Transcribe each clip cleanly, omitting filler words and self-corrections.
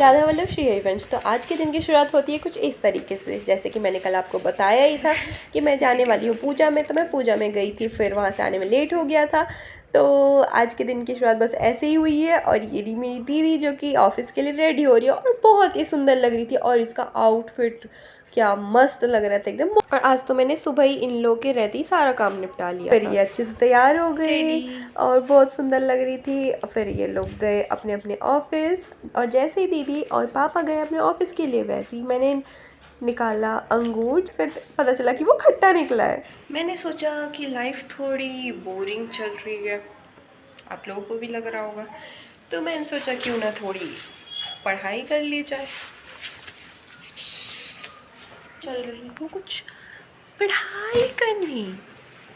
राधा वल्लभ श्री हरिवंश। तो आज के दिन की शुरुआत होती है कुछ इस तरीके से, जैसे कि मैंने कल आपको बताया ही था कि मैं जाने वाली हूँ पूजा में, तो मैं पूजा में गई थी, फिर वहाँ से आने में लेट हो गया था। तो आज के दिन की शुरुआत बस ऐसे ही हुई है। और ये रही मेरी दीदी जो कि ऑफिस के लिए रेडी हो रही है और बहुत ही सुंदर लग रही थी, और इसका आउटफिट क्या मस्त लग रहा था एकदम। और आज तो मैंने सुबह ही इन लोग के रहते ही सारा काम निपटा लिया, फिर ये अच्छे से तैयार हो गए और बहुत सुंदर लग रही थी। फिर ये लोग गए अपने अपने ऑफिस, और जैसे ही दीदी और पापा गए अपने ऑफिस के लिए, वैसे ही मैंने निकाला अंगूर, फिर पता चला कि वो खट्टा निकला है। मैंने सोचा कि लाइफ थोड़ी बोरिंग चल रही है, आप लोगों को भी लग रहा होगा, तो मैंने सोचा क्यों ना थोड़ी पढ़ाई कर ली जाए। चल रही हूँ कुछ पढ़ाई करनी।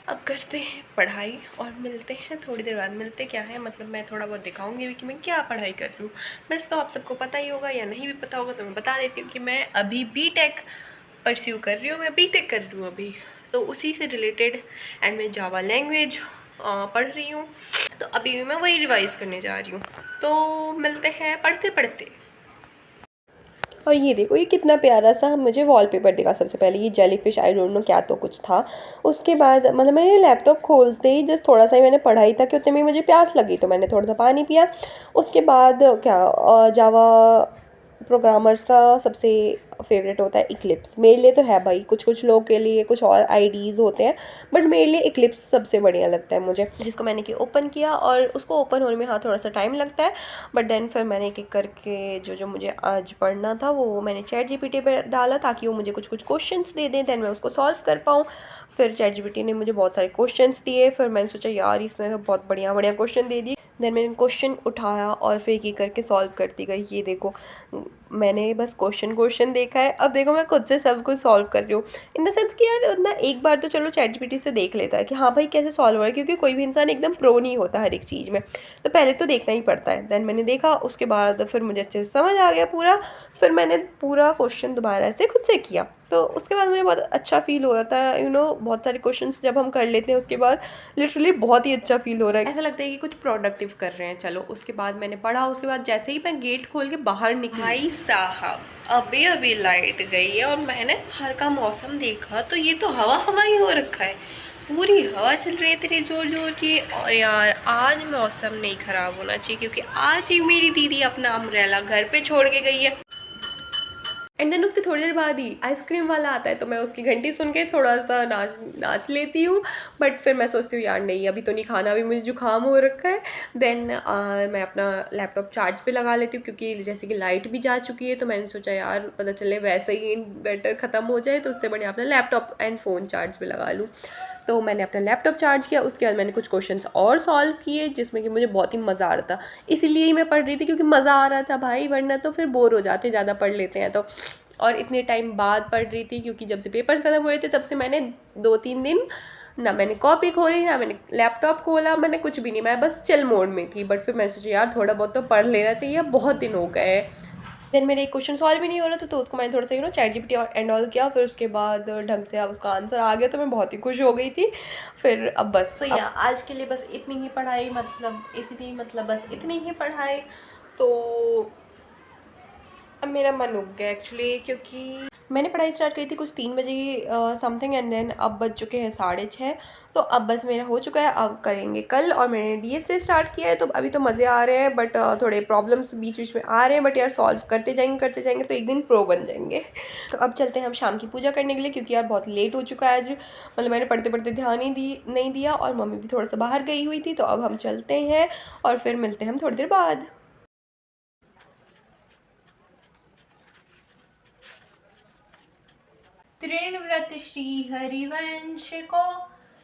अब करते हैं पढ़ाई और मिलते हैं थोड़ी देर बाद। मिलते क्या है, मतलब मैं थोड़ा बहुत दिखाऊंगी भी कि मैं क्या पढ़ाई कर रही हूँ। वैसे तो आप सबको पता ही होगा, या नहीं भी पता होगा तो मैं बता देती हूँ कि मैं अभी बीटेक परस्यू कर रही हूँ। मैं बीटेक कर रही हूँ अभी, तो उसी से रिलेटेड एंड मैं जावा लैंग्वेज पढ़ रही हूँ। तो अभी मैं वही रिवाइज़ करने जा रही हूँ। तो मिलते हैं पढ़ते पढ़ते। और ये देखो, ये कितना प्यारा सा मुझे वॉलपेपर दिखा। सबसे पहले ये जेलीफिश, आई डोंट नो क्या तो कुछ था। उसके बाद मतलब मैंने लैपटॉप खोलते ही जस्ट थोड़ा सा ही मैंने पढ़ाई था कि उतने में मुझे प्यास लगी, तो मैंने थोड़ा सा पानी पिया। उसके बाद क्या, जावा प्रोग्रामर्स का सबसे फेवरेट होता है इक्लिप्स। मेरे लिए तो है भाई, कुछ कुछ लोगों के लिए कुछ और आईडीज़ होते हैं, बट मेरे लिए इक्लिप्स सबसे बढ़िया लगता है मुझे। जिसको मैंने कि ओपन किया, और उसको ओपन होने में हाँ थोड़ा सा टाइम लगता है, बट देन फिर मैंने एक एक करके जो जो मुझे आज पढ़ना था वो मैंने चैट जीपीटी पे डाला, ताकि वो मुझे कुछ कुछ क्वेश्चंस दे दें, देन मैं उसको सॉल्व कर पाऊँ। फिर चैट जीपीटी ने मुझे बहुत सारे क्वेश्चंस दिए, फिर मैंने सोचा यार इसने तो बहुत बढ़िया बढ़िया क्वेश्चन दे दिए। देन मैंने क्वेश्चन उठाया और फिर एक एक करके सॉल्व करती गई। ये देखो, मैंने बस क्वेश्चन देखा है, अब देखो मैं खुद से सब कुछ सॉल्व कर रही हूँ। इन द सेंस कि यार ना, एक बार तो चलो चैट जीपीटी से देख लेता है कि हाँ भाई कैसे सॉल्व हो रहा है, क्योंकि कोई भी इंसान एकदम प्रो नहीं होता हर एक चीज़ में, तो पहले तो देखना ही पड़ता है। देन मैंने देखा, उसके बाद फिर मुझे अच्छे से समझ आ गया पूरा। फिर मैंने पूरा क्वेश्चन दोबारा से खुद से किया, तो उसके बाद मुझे बहुत अच्छा फील हो रहा था। बहुत सारे क्वेश्चंस जब हम कर लेते हैं उसके बाद लिटरली बहुत ही अच्छा फील हो रहा है, ऐसा लगता है कि कुछ प्रोडक्टिव कर रहे हैं। चलो, उसके बाद मैंने पढ़ा। उसके बाद जैसे ही मैं गेट खोल के बाहर निकली, भाई साहब अभी अभी लाइट गई है, और मैंने बाहर का मौसम देखा तो ये तो हवा हवा ही हो रखा है, पूरी हवा चल रही है तेरी जोर जोर की। और यार आज मौसम नहीं ख़राब होना चाहिए, क्योंकि आज ही मेरी दीदी अपना अम्ब्रेला घर पे छोड़ के गई है। एंड देन उसके थोड़ी देर बाद ही आइसक्रीम वाला आता है, तो मैं उसकी घंटी सुन के थोड़ा सा नाच नाच लेती हूँ, बट फिर मैं सोचती हूँ यार नहीं, अभी तो नहीं खाना, अभी मुझे जुकाम हो रखा है। देन मैं अपना लैपटॉप चार्ज पे लगा लेती हूँ, क्योंकि जैसे कि लाइट भी जा चुकी है, तो मैंने सोचा यार पता चले वैसे ही इन्वर्टर ख़त्म हो जाए, तो उससे बढ़िया अपना लैपटॉप एंड फ़ोन चार्ज पे लगा लूँ। तो मैंने अपना लैपटॉप चार्ज किया, उसके बाद मैंने कुछ क्वेश्चंस और सॉल्व किए, जिसमें कि मुझे बहुत ही मज़ा आ रहा था। इसीलिए ही मैं पढ़ रही थी, क्योंकि मज़ा आ रहा था भाई, वरना तो फिर बोर हो जाते, ज़्यादा पढ़ लेते हैं तो। और इतने टाइम बाद पढ़ रही थी, क्योंकि जब से पेपर्स ख़त्म हुए थे तब से मैंने 2-3 दिन ना मैंने कॉपी खोली, ना मैंने लैपटॉप खोला, मैंने कुछ भी नहीं, मैं बस चिल मोड में थी। बट फिर मैंने सोचा यार थोड़ा बहुत तो पढ़ लेना चाहिए, बहुत दिन हो गए। देन मेरा एक क्वेश्चन सॉल्व भी नहीं हो रहा था, तो उसको मैंने थोड़ा सा चैट जीपीटी एंड ऑल किया, फिर उसके बाद ढंग से अब उसका आंसर आ गया, तो मैं बहुत ही खुश हो गई थी। फिर अब बस तो या आज के लिए बस इतनी ही पढ़ाई, मतलब बस इतनी ही पढ़ाई। तो अब मेरा मन उग गया एक्चुअली, क्योंकि मैंने पढ़ाई स्टार्ट करी थी कुछ 3 बजे समथिंग, एंड देन अब बज चुके हैं 6:30। तो अब बस मेरा हो चुका है, अब करेंगे कल। और मैंने डीएस से स्टार्ट किया है, तो अभी तो मज़े आ रहे हैं, बट थोड़े प्रॉब्लम्स बीच बीच में आ रहे हैं, बट यार सॉल्व करते जाएंगे तो एक दिन प्रो बन जाएंगे। तो अब चलते हैं हम शाम की पूजा करने के लिए, क्योंकि यार बहुत लेट हो चुका है आज, मतलब मैंने पढ़ते पढ़ते ध्यान ही नहीं दिया, और मम्मी भी थोड़ा सा बाहर गई हुई थी। तो अब हम चलते हैं और फिर मिलते हैं हम थोड़ी देर बाद। तृणव्रत श्री हरिवंश को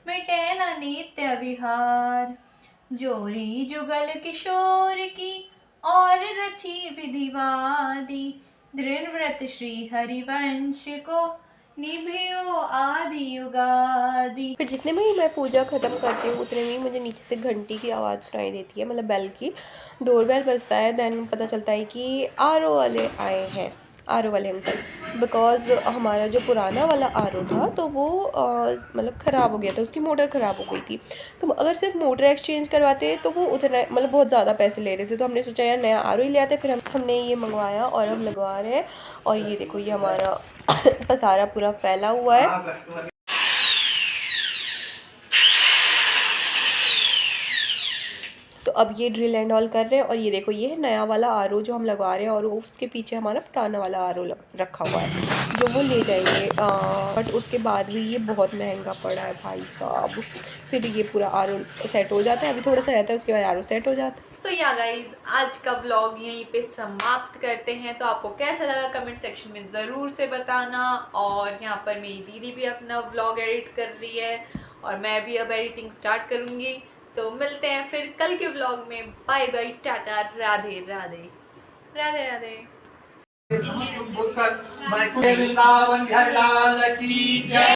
मिटे न नित्य विहार, जोरी जुगल किशोर की और रची विधिवादी, तृणव्रत श्री हरिवंश को निभियो आदि युगादि। फिर जितने में ही मैं पूजा ख़त्म करती हूँ उतने में ही मुझे नीचे से घंटी की आवाज़ सुनाई देती है, मतलब बेल की। डोरबेल बजता है, देन पता चलता है कि आरओ वाले आए हैं। आर वाले अंकल, बिकॉज़ हमारा जो पुराना वाला आर था तो वो मतलब ख़राब हो गया था, उसकी मोटर ख़राब हो गई थी। तो अगर सिर्फ मोटर एक्सचेंज करवाते तो वो उतना मतलब बहुत ज़्यादा पैसे ले रहे थे, तो हमने सोचा यार नया आर ही ले आते। फिर हमने ये मंगवाया और अब लगवा रहे हैं। और ये देखो ये हमारा पसारा पूरा फैला हुआ है। तो अब ये ड्रिल एंड ऑल कर रहे हैं। और ये देखो ये है नया वाला आर जो हम लगवा रहे हैं, और उसके पीछे हमारा पुराना वाला आर रखा हुआ है जो वो ले जाएंगे। बट उसके बाद भी ये बहुत महंगा पड़ा है भाई साहब। फिर ये पूरा आर सेट हो जाता है, अभी थोड़ा सा रहता है, उसके बाद आर सेट हो जाता है। सो या गाइज, आज का व्लॉग यहीं पे समाप्त करते हैं। तो आपको कैसा लगा कमेंट सेक्शन में ज़रूर से बताना। और यहाँ पर मेरी दीदी भी अपना व्लॉग एडिट कर रही है और मैं भी अब एडिटिंग स्टार्ट करूँगी। तो मिलते हैं फिर कल के व्लॉग में। Bye bye, tata, Radhe Radhe, Radhe Radhe. Vrindavan Bihari Lal की जय।